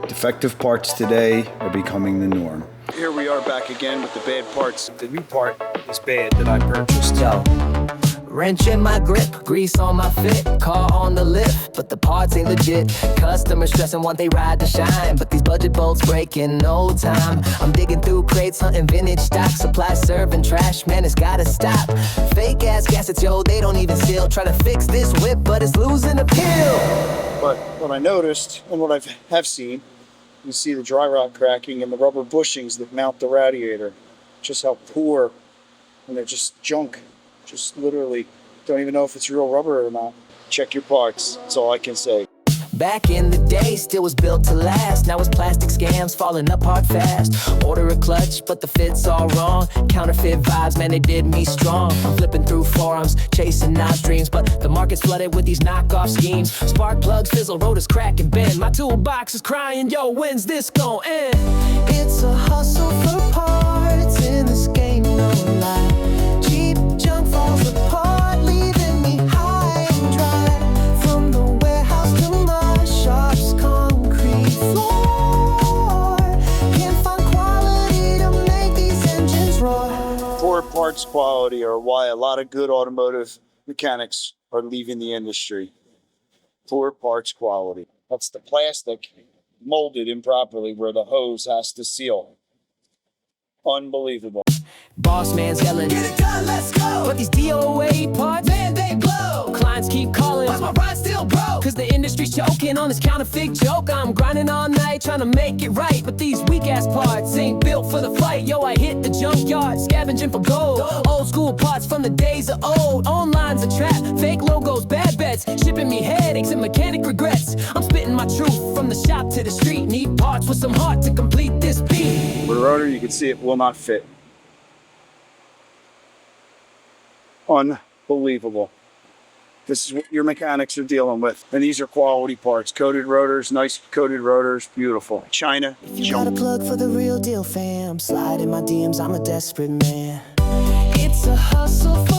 Defective parts today are becoming the norm. Here we are back again with the bad parts. The new part is bad that I purchased. Yo, wrench in my grip, grease on my fit, car on the lift, but the parts ain't legit. Customers stressing want they ride to shine, but these budget bolts break in no time. I'm digging through crates, hunting vintage stock, supply serving trash, man, it's gotta stop. Fake ass gaskets, yo, they don't even seal. Try to fix this whip, but it's losing appeal. But what I noticed, and what I have seen, you see the dry rot cracking and the rubber bushings that mount the radiator. Just how poor, and they're just junk. Just literally don't even know if it's real rubber or not. Check your parts, that's all I can say. Back in the day, still was built to last. Now it's plastic scams falling apart fast. Order a clutch, but the fit's all wrong. Counterfeit vibes, man, they did me strong. I'm flipping through forums, chasing Nas dreams, but the market's flooded with these knockoff schemes. Spark plugs fizzle, rotors crack and bend. My toolbox is crying, yo, when's this gon' end? It's a hustle for parts in this game, no lie. Cheap junk falls apart, leaving me high and dry. From the warehouse to my shop's concrete floor, can't find quality to make these engines roar. Poor parts quality are why a lot of good automotive mechanics are leaving the industry. Poor parts quality. That's the plastic molded improperly where the hose has to seal. Unbelievable. Boss man's yelling, get it done, let's go. But these DOA parts, man, they blow. Clients keep calling, why's my ride still broke? Cause the industry's choking on this counterfeit joke. I'm grinding all night trying to make it right, but these weak ass parts ain't built for the fight. Yo, I hit the junkyard, scavenging for gold. Old school parts from the days of old. Online's a trap, fake logos, bad bets, shipping me headaches and mechanic regrets. I'm spitting my truth from the shop to the street. Need parts with some heart to complete this beat. With a rotor, you can see it will not fit. Unbelievable. This is what your mechanics are dealing with. And these are quality parts. Coated rotors, nice coated rotors, beautiful. China, You got a plug for the real deal, fam. Slide in my DMs, I'm a desperate man. It's a hustle for